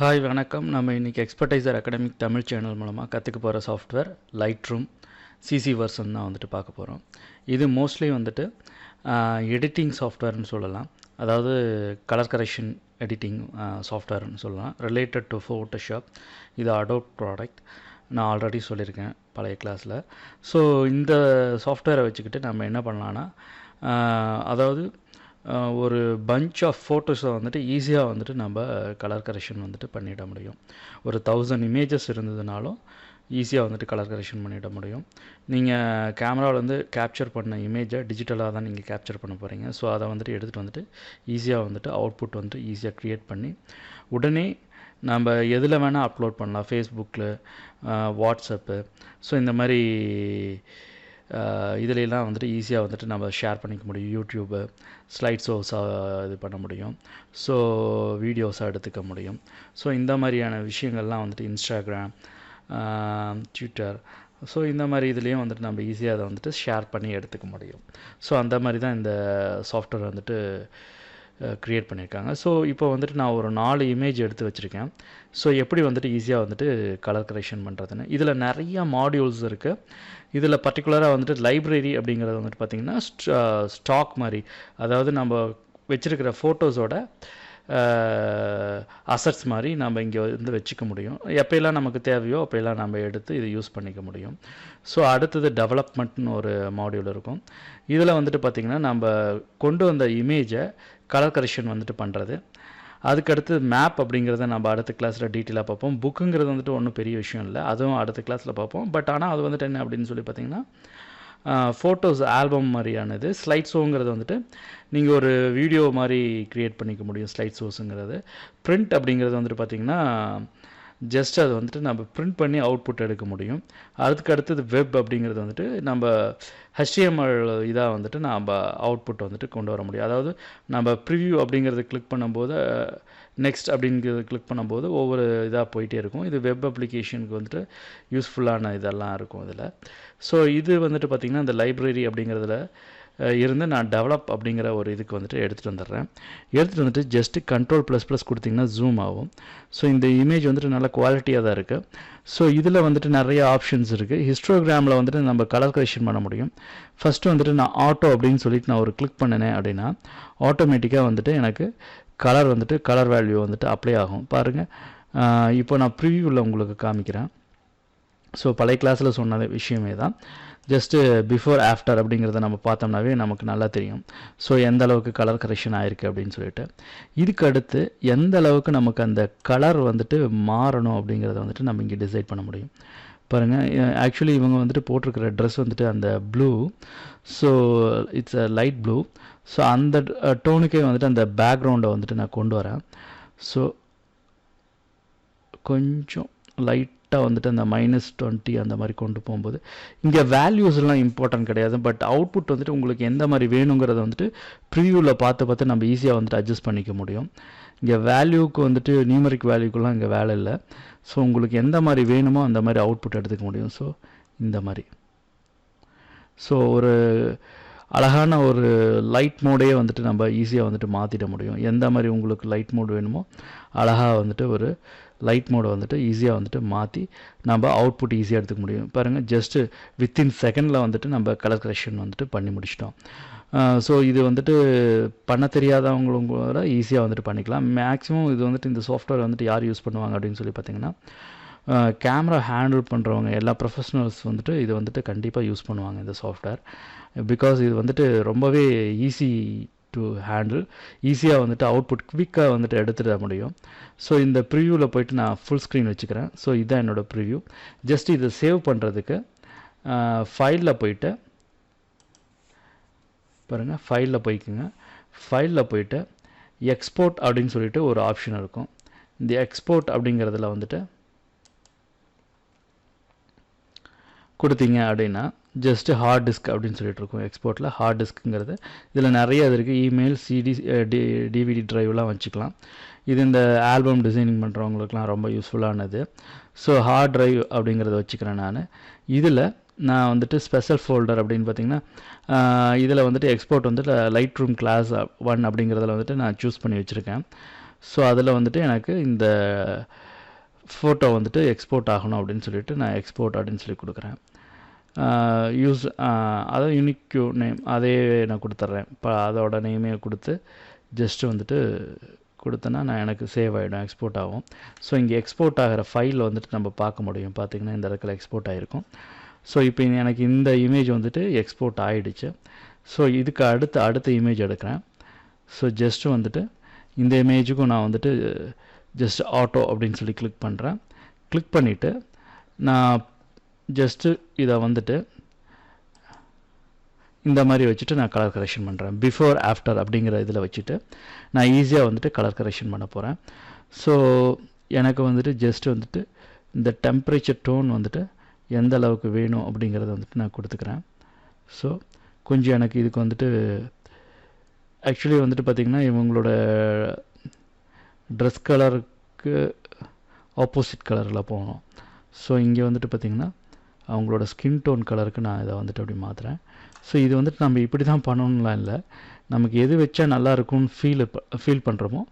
Hi வணக்கம். நம்ம இன்றைக்கி எக்ஸ்பர்டைசர் அகாடமிக் தமிழ் சேனல் மூலமாக கற்றுக்க போகிற சாஃப்ட்வேர் லைட்ரூம் சிசி வெர்ஷன் தான் வந்துட்டு பார்க்க போகிறோம். இது மோஸ்ட்லி வந்துட்டு எடிட்டிங் சாஃப்ட்வேர்னு சொல்லலாம். அதாவது கலர் கரெக்ஷன் எடிட்டிங் சாஃப்ட்வேர்னு சொல்லலாம். Related to Photoshop. இது அடோப் ப்ராடக்ட். நான் ஆல்ரெடி சொல்லியிருக்கேன் பழைய கிளாஸில். ஸோ இந்த சாஃப்ட்வேரை வச்சுக்கிட்டு நம்ம என்ன பண்ணலான்னா, அதாவது ஒரு பஞ்ச் ஆஃப் ஃபோட்டோஸை வந்துட்டு ஈஸியாக வந்துட்டு நம்ம கலர் கரெக்ஷன் வந்துட்டு பண்ணிட முடியும். ஒரு 1000 இமேஜஸ் இருந்ததுனாலும் ஈஸியாக வந்துட்டு கலர் கரெக்ஷன் பண்ணிட முடியும். நீங்கள் கேமராவில் வந்து கேப்சர் பண்ண இமேஜை டிஜிட்டலாக தான் நீங்கள் கேப்சர் பண்ண போகிறீங்க. ஸோ அதை வந்துட்டு எடுத்துகிட்டு வந்துட்டு ஈஸியாக வந்துட்டு அவுட்புட் வந்துட்டு ஈஸியாக க்ரியேட் பண்ணி உடனே நம்ம எதில் வேணால் அப்லோட் பண்ணலாம். ஃபேஸ்புக்கில், வாட்ஸ்அப்பு, ஸோ இந்த மாதிரி இதிலெல்லாம் வந்துட்டு ஈஸியாக வந்துட்டு நம்ம ஷேர் பண்ணிக்க முடியும். யூடியூப்பு, ஸ்லைட் ஷோஸாக இது பண்ண முடியும். ஸோ வீடியோஸாக எடுத்துக்க முடியும். ஸோ இந்த மாதிரியான விஷயங்கள்லாம் வந்துட்டு இன்ஸ்டாகிராம், ட்விட்டர், ஸோ இந்த மாதிரி இதுலேயும் வந்துட்டு நம்ம ஈஸியாக அதை வந்துட்டு ஷேர் பண்ணி எடுத்துக்க முடியும். ஸோ அந்த மாதிரி தான் இந்த சாஃப்ட்வேர் வந்துட்டு க்ரியேட் பண்ணியிருக்காங்க. ஸோ இப்போ வந்துட்டு நான் ஒரு 4 இமேஜ் எடுத்து வச்சுருக்கேன். ஸோ எப்படி வந்துட்டு ஈஸியாக வந்துட்டு கலர் கரெக்ஷன் பண்ணுறதுன்னு. இதில் நிறையா மாடியூல்ஸ் இருக்குது. இதில் பர்டிகுலராக வந்துட்டு லைப்ரரி அப்படிங்கிறது வந்துட்டு பார்த்திங்கன்னா ஸ்டாக் மாதிரி, அதாவது நம்ம வச்சுருக்கிற ஃபோட்டோஸோட அசட்ஸ் மாதிரி நம்ம இங்கே வந்து வச்சுக்க முடியும். எப்போயெல்லாம் நமக்கு தேவையோ அப்போயெல்லாம் நம்ம எடுத்து இதை யூஸ் பண்ணிக்க முடியும். ஸோ அடுத்தது டெவலப்மெண்ட்னு ஒரு மாடியூல் இருக்கும். இதில் வந்துட்டு பார்த்திங்கன்னா நம்ம கொண்டு வந்த இமேஜை கலர் கரெக்ஷன் வந்துட்டு பண்ணுறது. அதுக்கடுத்து மேப் அப்படிங்கிறத நம்ம அடுத்த கிளாஸில் டீட்டெயிலாக பார்ப்போம். புக்குங்கிறது வந்துட்டு ஒன்றும் பெரிய விஷயம் இல்லை, அதுவும் அடுத்த கிளாஸில் பார்ப்போம். பட் ஆனால் அது வந்துட்டு என்ன அப்படின்னு சொல்லி பார்த்திங்கன்னா, ஃபோட்டோஸ் ஆல்பம் மாதிரியானது. ஸ்லைட் ஷோங்கிறது வந்துட்டு நீங்கள் ஒரு வீடியோ மாதிரி க்ரியேட் பண்ணிக்க முடியும். ஸ்லைட் ஷோஸுங்கிறது. பிரிண்ட் அப்படிங்கிறது வந்துட்டு பார்த்திங்கன்னா ஜஸ்ட் அது வந்துட்டு நம்ம பிரிண்ட் பண்ணி அவுட்புட் எடுக்க முடியும். அதுக்கு அடுத்தது வெப் அப்படிங்கிறது வந்துட்டு நம்ம HTML இதாக வந்துட்டு நம்ம அவுட்புட் வந்துட்டு கொண்டு வர முடியும். அதாவது நம்ம ப்ரிவ்யூ அப்படிங்கிறத கிளிக் பண்ணும்போது, நெக்ஸ்ட் அப்படிங்கிறத கிளிக் பண்ணும்போது ஒவ்வொரு இதாக போயிட்டே இருக்கும். இது வெப் அப்ளிகேஷனுக்கு வந்துட்டு யூஸ்ஃபுல்லான இதெல்லாம் இருக்கும் இதில். ஸோ இது வந்துட்டு பார்த்திங்கன்னா இந்த லைப்ரரி அப்படிங்கிறதுல இருந்து நான் டெவலப் அப்படிங்கிற ஒரு இதுக்கு வந்துட்டு எடுத்துகிட்டு வந்துடுறேன். எடுத்துகிட்டு வந்துட்டு ஜஸ்ட்டு Ctrl++ கொடுத்திங்கன்னா ஜூம் ஆகும். ஸோ இந்த இமேஜ் வந்துட்டு நல்ல குவாலிட்டியாக தான் இருக்குது. ஸோ இதில் வந்துட்டு நிறைய ஆப்ஷன்ஸ் இருக்குது. ஹிஸ்டோகிராமில் வந்துட்டு நம்ம கலர் கரெக்ஷன் பண்ண முடியும். ஃபஸ்ட்டு வந்துட்டு நான் ஆட்டோ அப்படின்னு சொல்லிட்டு நான் ஒரு கிளிக் பண்ணினேன் அப்படின்னா ஆட்டோமேட்டிக்காக வந்துட்டு எனக்கு கலர் வந்துட்டு கலர் வேல்யூ வந்துட்டு அப்ளை ஆகும். பாருங்கள், இப்போ நான் ப்ரிவியூவில் உங்களுக்கு காமிக்கிறேன். ஸோ பழைய கிளாஸில் சொன்ன விஷயமே தான். ஜஸ்ட்டு பிஃபோர் ஆஃப்டர் அப்படிங்கிறத நம்ம பார்த்தோம்னாவே நமக்கு நல்லா தெரியும். ஸோ எந்த அளவுக்கு கலர் கரெக்ஷன் ஆகிருக்கு அப்படின்னு சொல்லிட்டு. இதுக்கு அடுத்து எந்த அளவுக்கு நமக்கு அந்த கலர் வந்துட்டு மாறணும் அப்படிங்கிறத வந்துட்டு நம்ம இங்கே டிசைட் பண்ண முடியும். பாருங்கள், ஆக்சுவலி இவங்க வந்துட்டு போட்டிருக்கிற ட்ரெஸ் வந்துட்டு அந்த blue. So it's a light blue. So அந்த டோனுக்கே வந்துட்டு அந்த பேக்ரவுண்டை வந்துட்டு நான் கொண்டு வரேன். ஸோ கொஞ்சம் லைட்டாக வந்துட்டு அந்த -20 அந்த மாதிரி கொண்டு போகும்போது இங்கே வேல்யூஸ்லாம் இம்பார்ட்டன்ட் கிடையாது. பட் அவுட்புட் வந்துட்டு உங்களுக்கு எந்த மாதிரி வேணுங்கிறத வந்துட்டு ப்ரிவியூவில் பார்த்து நம்ம ஈஸியாக வந்துட்டு அட்ஜஸ்ட் பண்ணிக்க முடியும். இங்கே வேல்யூக்கு வந்துட்டு நியூமரிக் வேல்யூக்கெல்லாம் இங்கே வேலை இல்லை. ஸோ உங்களுக்கு எந்த மாதிரி வேணுமோ அந்த மாதிரி அவுட்புட் எடுத்துக்க முடியும். ஸோ இந்த மாதிரி ஸோ ஒரு அழகான ஒரு லைட் மோடையே வந்துட்டு நம்ம ஈஸியாக வந்துட்டு மாற்றிட முடியும். எந்த மாதிரி உங்களுக்கு லைட் மோட் வேணுமோ அழகாக வந்துட்டு ஒரு லைட் மோடை வந்துட்டு ஈஸியாக வந்துட்டு மாற்றி நம்ம அவுட்புட் ஈஸியாக எடுத்துக்க முடியும். பாருங்கள், ஜஸ்ட்டு வித்தின் செகண்டில் வந்துட்டு நம்ம கலர் கரெக்ஷன் வந்துட்டு பண்ணி முடிச்சிட்டோம். ஸோ இது வந்துட்டு பண்ண தெரியாதவங்களும் கூட ஈஸியாக வந்துட்டு பண்ணிக்கலாம். மேக்ஸிமம் இது வந்துட்டு இந்த சாஃப்ட்வேர் வந்துட்டு யார் யூஸ் பண்ணுவாங்க அப்படின்னு சொல்லி பார்த்திங்கன்னா, கேமரா ஹேண்டில் பண்ணுறவங்க எல்லா ப்ரொஃபஷ்னல்ஸ் வந்துட்டு இதை வந்துட்டு கண்டிப்பாக யூஸ் பண்ணுவாங்க இந்த சாஃப்ட்வேர். பிகாஸ் இது வந்துட்டு ரொம்பவே ஈஸி டு ஹேண்டில். ஈஸியாக வந்துட்டு அவுட்புட் குவிக்காக வந்துட்டு எடுத்துட முடியும். ஸோ இந்த ப்ரிவ்யூவில் போய்ட்டு நான் ஃபுல் ஸ்க்ரீன் வச்சுக்கிறேன். ஸோ இதுதான் என்னோடய ப்ரிவ்யூ. ஜஸ்ட் இதை சேவ் பண்ணுறதுக்கு ஃபைலில் போய்ட்டு பாருங்கள், ஃபைலில் போய்க்குங்க. ஃபைலில் போய்ட்டு எக்ஸ்போர்ட் அப்படின்னு சொல்லிட்டு ஒரு ஆப்ஷன் இருக்கும். இந்த எக்ஸ்போர்ட் அப்படிங்கிறதுல வந்துட்டு கொடுத்தீங்க அப்படின்னா ஜஸ்ட்டு ஹார்ட் டிஸ்க் அப்படின்னு சொல்லிட்டு இருக்கும். எக்ஸ்போர்ட்டில் ஹார்ட் டிஸ்க்குங்கிறது இதில் நிறைய இது இருக்குது. இமெயில், CD, DVD ட்ரைவ்லாம் வச்சுக்கலாம். இது இந்த ஆல்பம் டிசைனிங் பண்ணுறவங்களுக்குலாம் ரொம்ப யூஸ்ஃபுல்லானது. ஸோ ஹார்ட் ட்ரைவ் அப்படிங்கிறத வச்சுக்கிறேன் நான். இதில் நான் வந்துட்டு ஸ்பெஷல் ஃபோல்டர் அப்படின்னு பார்த்திங்கன்னா, இதில் வந்துட்டு எக்ஸ்போர்ட் வந்துட்டு லைட்ரூம் கிளாஸ் 1 அப்படிங்கிறதுல வந்துட்டு நான் சூஸ் பண்ணி வச்சுருக்கேன். ஸோ அதில் வந்துட்டு எனக்கு இந்த ஃபோட்டோ வந்துட்டு எக்ஸ்போர்ட் ஆகணும் அப்படின்னு சொல்லிட்டு நான் எக்ஸ்போர்ட் அப்படின்னு சொல்லி கொடுக்குறேன். யூஸ் அதாவது யூனிக் நேம் அதே நான் கொடுத்துட்றேன். இப்போ அதோட நேமே கொடுத்து ஜஸ்ட்டு வந்துட்டு கொடுத்தேன்னா நான் எனக்கு சேவ் ஆகிடும், எக்ஸ்போர்ட் ஆகும். ஸோ இங்கே எக்ஸ்போர்ட் ஆகிற ஃபைல் வந்துட்டு நம்ம பார்க்க முடியும். பார்த்திங்கன்னா இந்த இடத்துல எக்ஸ்போர்ட் ஆகிருக்கும். ஸோ இப்போ எனக்கு இந்த இமேஜ் வந்துட்டு எக்ஸ்போர்ட் ஆகிடுச்சு. ஸோ இதுக்கு அடுத்த இமேஜ் எடுக்கிறேன். ஸோ ஜஸ்ட்டு வந்துட்டு இந்த இமேஜுக்கும் நான் வந்துட்டு ஜஸ்ட் ஆட்டோ அப்படின்னு சொல்லி கிளிக் பண்ணுறேன். கிளிக் பண்ணிவிட்டு நான் ஜஸ்ட்டு இதை வந்துட்டு இந்த மாதிரி வச்சுட்டு நான் கலர் கரெக்ஷன் பண்ணுறேன். பிஃபோர் ஆஃப்டர் அப்படிங்கிற இதில் வச்சுட்டு நான் ஈஸியாக வந்துட்டு கலர் கரெக்ஷன் பண்ண போகிறேன். ஸோ எனக்கு வந்துட்டு ஜஸ்ட்டு வந்துட்டு இந்த டெம்பரேச்சர் டோன் வந்துட்டு எந்த அளவுக்கு வேணும் அப்படிங்கிறத வந்துட்டு நான் கொடுத்துக்கிறேன். ஸோ கொஞ்சம் எனக்கு இதுக்கு வந்துட்டு ஆக்சுவலி வந்துட்டு பார்த்திங்கன்னா இவங்களோட ட்ரெஸ் கலருக்கு ஆப்போசிட் கலரில் போகணும். ஸோ இங்கே வந்துட்டு பார்த்திங்கன்னா அவங்களோட ஸ்கின் டோன் கலருக்கு நான் இதை வந்துட்டு அப்படி மாற்றுறேன். ஸோ இது வந்துட்டு நம்ம இப்படி தான் பண்ணணும்லாம் இல்லை. நமக்கு எது வச்சா நல்லா இருக்கும்னு ஃபீல் பண்ணுறோமோ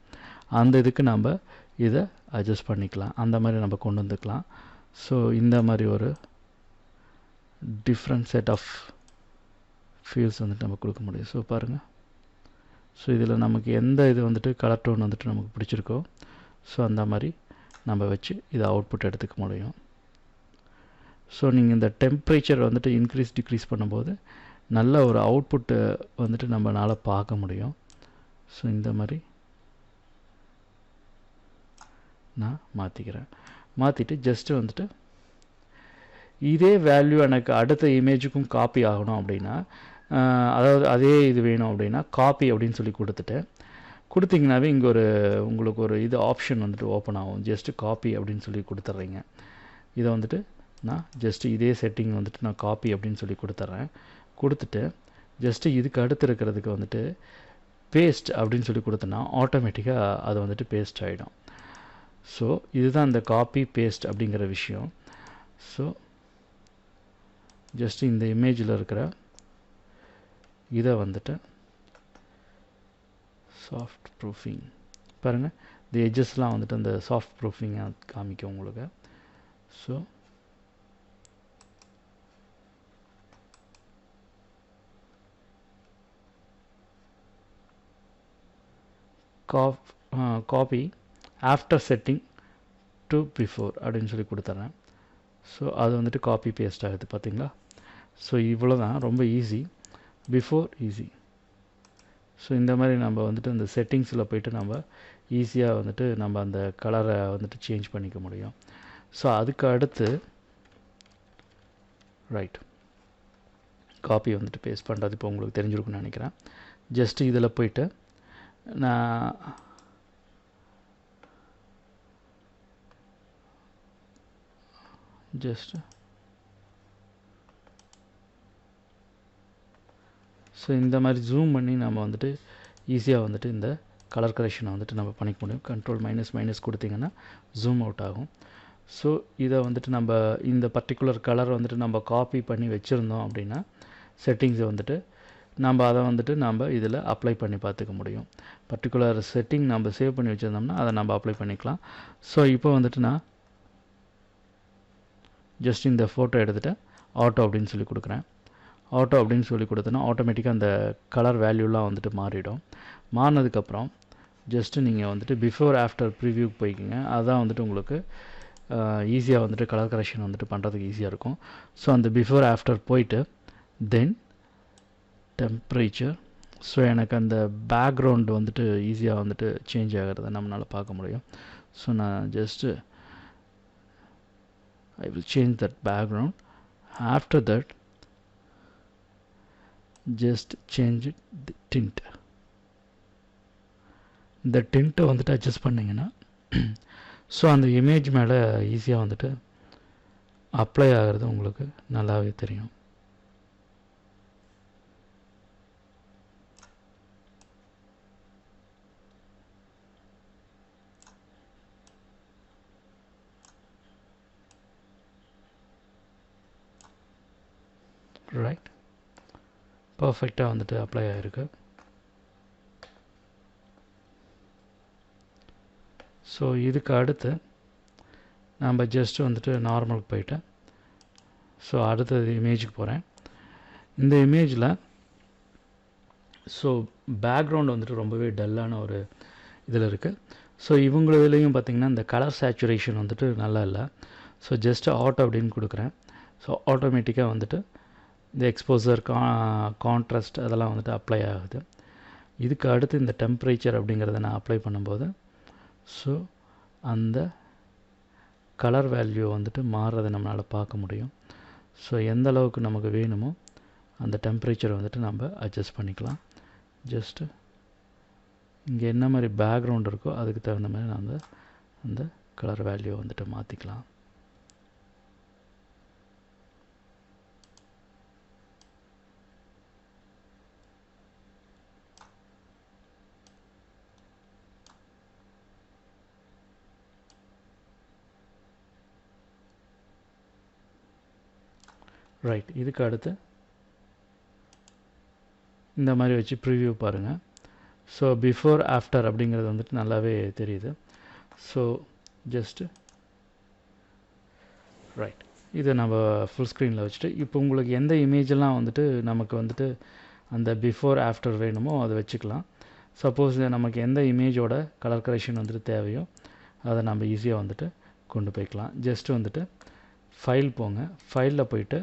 அந்த இதுக்கு நம்ம இதை அட்ஜஸ்ட் பண்ணிக்கலாம். அந்த மாதிரி நம்ம கொண்டு வந்துக்கலாம். ஸோ இந்த மாதிரி ஒரு டிஃப்ரெண்ட் செட் ஆஃப் ஃபீல்ஸ் வந்துட்டு நம்ம கொடுக்க முடியும். ஸோ பாருங்கள். ஸோ இதில் நமக்கு எந்த இது வந்துட்டு கலர் டோன் வந்துட்டு நமக்கு பிடிச்சிருக்கோ ஸோ அந்த மாதிரி நம்ம வச்சு இதை அவுட்புட் எடுத்துக்க முடியும். ஸோ நீங்கள் இந்த டெம்பரேச்சர் வந்துட்டு இன்க்ரீஸ் டிக்ரீஸ் பண்ணும்போது நல்ல ஒரு அவுட்புட்டு வந்துட்டு நம்மளால் பார்க்க முடியும். ஸோ இந்த மாதிரி நான் மாற்றிக்கிறேன். மாற்றிட்டு ஜஸ்ட்டு வந்துட்டு இதே வேல்யூ எனக்கு அடுத்த இமேஜுக்கும் காப்பி ஆகணும் அப்படின்னா, அதாவது அதே இது வேணும் அப்படின்னா காப்பி அப்படின்னு சொல்லி கொடுத்திங்கனாவே இங்கே உங்களுக்கு ஒரு இது ஆப்ஷன் வந்துட்டு ஓப்பன் ஆகும். ஜஸ்ட்டு காப்பி அப்படின்னு சொல்லி கொடுத்துட்றீங்க. இதை வந்துட்டு நான் ஜஸ்ட்டு இதே செட்டிங் வந்துட்டு நான் காப்பி அப்படின்னு சொல்லி கொடுத்துட்றேன். கொடுத்துட்டு ஜஸ்ட்டு இதுக்கு அடுத்து இருக்கிறதுக்கு வந்துட்டு பேஸ்ட் அப்படின்னு சொல்லி கொடுத்தேன்னா ஆட்டோமேட்டிக்காக அது வந்துட்டு பேஸ்ட் ஆகிடும். ஸோ இதுதான் இந்த காப்பி பேஸ்ட் அப்படிங்கிற விஷயம். ஸோ ஜஸ்ட்டு இந்த இமேஜில் இருக்கிற இதை வந்துட்டு சாஃப்ட் ப்ரூஃபிங் பாருங்கள், இந்த எட்ஜஸ்லாம் வந்துட்டு அந்த சாஃப்ட் ப்ரூஃபிங்காக காமிக்கும் உங்களுக்கு. So copy after setting to before அப்படின்னு சொல்லி கொடுத்துட்றேன். ஸோ அது வந்துட்டு காப்பி பேஸ்ட் ஆகுது பார்த்திங்களா. ஸோ இவ்வளோ தான், ரொம்ப ஈஸி. Before easy. ஸோ இந்த மாதிரி நம்ம வந்துட்டு இந்த செட்டிங்ஸில் போய்ட்டு நம்ம ஈஸியாக வந்துட்டு நம்ம அந்த கலரை வந்துட்டு சேஞ்ச் பண்ணிக்க முடியும். ஸோ அதுக்கு அடுத்து ரைட் காப்பி வந்துட்டு பேஸ்ட் பண்ணுறது இப்போ உங்களுக்கு தெரிஞ்சிருக்குன்னு நினைக்கிறேன். ஜஸ்ட்டு இதில் போய்ட்டு நான் ஜஸ்ட்டு ஸோ இந்த மாதிரி ஜூம் பண்ணி நம்ம வந்துட்டு ஈஸியாக வந்துட்டு இந்த கலர் கரெக்ஷனை வந்துட்டு நம்ம பண்ணிக்க முடியும். கண்ட்ரோல் மைனஸ் கொடுத்திங்கன்னா ஜூம் அவுட் ஆகும். ஸோ இதை வந்துட்டு நம்ம இந்த பர்டிகுலர் கலர் வந்துட்டு நம்ம காப்பி பண்ணி வச்சுருந்தோம் அப்படின்னா செட்டிங்ஸை வந்துட்டு நம்ம அதை வந்துட்டு நம்ம இதில் அப்ளை பண்ணி பார்த்துக்க முடியும். பர்டிகுலர் செட்டிங் நம்ம சேவ் பண்ணி வச்சுருந்தோம்னா அதை நம்ம அப்ளை பண்ணிக்கலாம். ஸோ இப்போ வந்துட்டு நான் ஜஸ்ட் இந்த ஃபோட்டோ எடுத்துகிட்டு ஆட்டோ அப்படின்னு சொல்லி கொடுக்குறேன். ஆட்டோ அப்படின்னு சொல்லி கொடுத்தோன்னா ஆட்டோமேட்டிக்காக அந்த கலர் வேல்யூலாம் வந்துட்டு மாறிடும். மாறினதுக்கப்புறம் ஜஸ்ட்டு நீங்கள் வந்துட்டு பிஃபோர் ஆஃப்டர் ப்ரிவியூக்கு போய்க்கிங்க. அதுதான் வந்துட்டு உங்களுக்கு ஈஸியாக வந்துட்டு கலர் கரெக்ஷன் வந்துட்டு பண்ணுறதுக்கு ஈஸியாக இருக்கும். ஸோ அந்த பிஃபோர் ஆஃப்டர் போயிட்டு தென் டெம்பரேச்சர். ஸோ எனக்கு அந்த பேக்ரவுண்டு வந்துட்டு ஈஸியாக வந்துட்டு சேஞ்ச் ஆகிறத நம்மளால் பார்க்க முடியும். ஸோ நான் just I will change that background. After that just change the tint. இந்த டிண்ட்டை வந்துட்டு அட்ஜஸ்ட் பண்ணிங்கன்னா ஸோ அந்த இமேஜ் மேலே ஈஸியாக வந்துட்டு அப்ளை ஆகிறது உங்களுக்கு நல்லாவே தெரியும். ரைட், பர்ஃபெக்டாக வந்துட்டு அப்ளை ஆகிருக்கு. ஸோ இதுக்கு அடுத்து நம்ம ஜஸ்ட்டு வந்துட்டு நார்மலுக்கு போயிட்டேன். ஸோ அடுத்தது இமேஜுக்கு போகிறேன். இந்த இமேஜில் ஸோ பேக்ரவுண்ட் வந்துட்டு ரொம்பவே டல்லான ஒரு இதில் இருக்குது. ஸோ இவங்க இதுலேயும் பார்த்திங்கன்னா இந்த கலர் சேச்சுரேஷன் வந்துட்டு நல்லா இல்லை. ஸோ ஜஸ்ட்டு ஆட்டோ அப்படின்னு கொடுக்குறேன். ஸோ ஆட்டோமேட்டிக்காக வந்துட்டு இந்த எக்ஸ்போசர் கான்ட்ராஸ்ட் அதெல்லாம் வந்துட்டு அப்ளை ஆகுது. இதுக்கு அடுத்து இந்த டெம்பரேச்சர் அப்படிங்கிறத நான் அப்ளை பண்ணும்போது ஸோ அந்த கலர் வேல்யூ வந்துட்டு மாறுறதை நம்மளால் பார்க்க முடியும். ஸோ எந்த அளவுக்கு நமக்கு வேணுமோ அந்த டெம்பரேச்சரை வந்துட்டு நம்ம அட்ஜஸ்ட் பண்ணிக்கலாம். ஜஸ்ட்டு இங்கே என்ன மாதிரி பேக்ரவுண்ட் இருக்கோ அதுக்கு தகுந்த மாதிரி நம்ம அந்த கலர் வேல்யூ வந்துட்டு மாற்றிக்கலாம். ரைட். இதுக்கு அடுத்து இந்த மாதிரி வச்சு ப்ரிவ்யூ பாருங்கள். ஸோ பிஃபோர் ஆஃப்டர் அப்படிங்கிறது வந்துட்டு நல்லாவே தெரியுது. ஸோ ஜஸ்ட்டு ரைட் இதை நம்ம ஃபுல் ஸ்க்ரீனில் வச்சுட்டு இப்போ உங்களுக்கு எந்த இமேஜெல்லாம் வந்துட்டு நமக்கு வந்துட்டு அந்த பிஃபோர் ஆஃப்டர் வேணுமோ அதை வச்சுக்கலாம். சப்போஸ் நமக்கு எந்த இமேஜோட கலர் கரெக்ஷன் வந்துட்டு தேவையோ அதை நம்ம ஈஸியாக வந்துட்டு கொண்டு போய்க்கலாம். ஜஸ்ட்டு வந்துட்டு ஃபைல் போங்க. ஃபைலில் போயிட்டு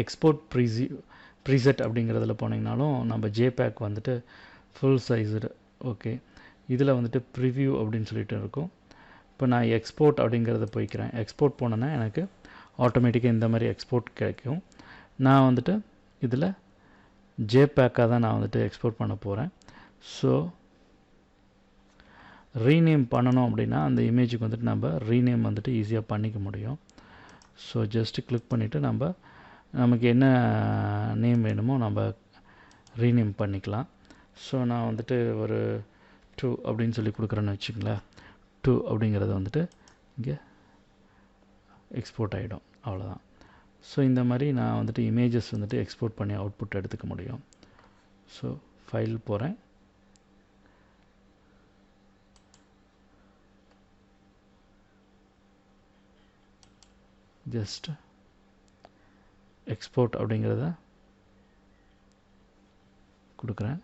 எக்ஸ்போர்ட் ப்ரீசெட் அப்படிங்கிறதுல போனீங்கனாலும் நம்ம ஜேபேக் வந்துட்டு ஃபுல் சைஸ்டு ஓகே. இதில் வந்துட்டு ப்ரிவ்யூ அப்படின்னு சொல்லிட்டு இருக்கும். இப்போ நான் எக்ஸ்போர்ட் அப்படிங்கிறத போய்க்கிறேன். எக்ஸ்போர்ட் போனேன்னா எனக்கு ஆட்டோமேட்டிக்காக இந்த மாதிரி எக்ஸ்போர்ட் கிடைக்கும். நான் வந்துட்டு இதில் ஜேபேக்காக தான் நான் வந்துட்டு எக்ஸ்போர்ட் பண்ண போகிறேன். ஸோ ரீநேம் பண்ணணும் அப்படின்னா அந்த இமேஜுக்கு வந்துட்டு நம்ம ரீநேம் வந்துட்டு ஈஸியாக பண்ணிக்க முடியும். ஸோ ஜஸ்ட்டு கிளிக் பண்ணிவிட்டு நமக்கு என்ன நேம் வேணுமோ நம்ம ரீநேம் பண்ணிக்கலாம். ஸோ நான் வந்துட்டு ஒரு 2 அப்படின்னு சொல்லி கொடுக்குறேன்னு வச்சுங்களேன். 2 அப்படிங்கிறது வந்துட்டு இங்கே எக்ஸ்போர்ட் ஆகிடும். அவ்வளோதான். ஸோ இந்த மாதிரி நான் வந்துட்டு இமேஜஸ் வந்துட்டு எக்ஸ்போர்ட் பண்ணி அவுட்புட் எடுத்துக்க முடியும். ஸோ ஃபைல் போகிறேன். ஜஸ்ட் எக்ஸ்போர்ட் அப்படிங்கிறத கொடுக்குறேன்.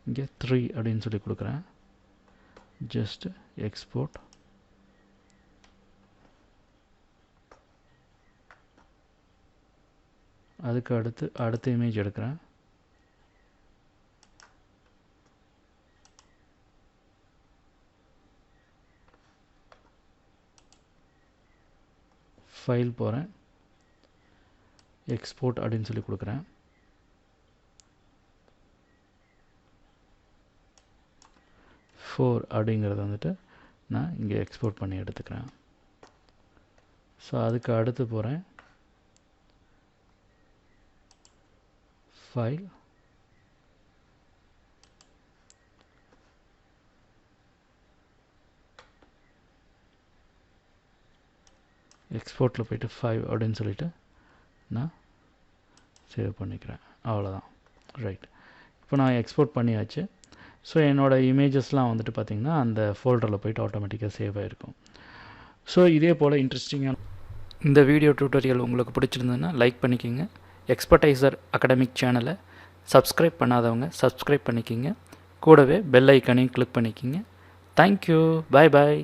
இங்கே 3 அப்படின்னு சொல்லி கொடுக்குறேன். Just export. அதுக்கு அடுத்த இமேஜ் எடுக்கிறேன். ஃபைல் போகிறேன். எக்ஸ்போர்ட் அப்படின்னு சொல்லி கொடுக்குறேன். அப்படிங்கிறத வந்துட்டு நான் இங்கே எக்ஸ்போர்ட் பண்ணி எடுத்துக்கிறேன். ஸோ அதுக்கு அடுத்து போகிறேன். ஃபைல், எக்ஸ்போர்ட்டில் போய்ட்டு 5 அப்படின்னு சொல்லிட்டு நான் சேவ் பண்ணிக்கிறேன். அவ்வளோதான். ரைட். இப்போ நான் எக்ஸ்போர்ட் பண்ணியாச்சு. ஸோ என்னோடய இமேஜஸ்லாம் வந்துட்டு பார்த்திங்கன்னா அந்த ஃபோல்டரில் போய்ட்டு ஆட்டோமேட்டிக்காக சேவ் ஆகிருக்கும். ஸோ இதே போல் இன்ட்ரெஸ்டிங்கான இந்த வீடியோ டியூட்டோரியல் உங்களுக்கு பிடிச்சிருந்ததுன்னா லைக் பண்ணிக்கோங்க. எக்ஸ்பர்டைசர் அகாடமிக் சேனலை சப்ஸ்கிரைப் பண்ணாதவங்க சப்ஸ்கிரைப் பண்ணிக்கிங்க. கூடவே பெல் ஐக்கானையும் கிளிக் பண்ணிக்கிங்க. தேங்க்யூ. பாய் பாய்.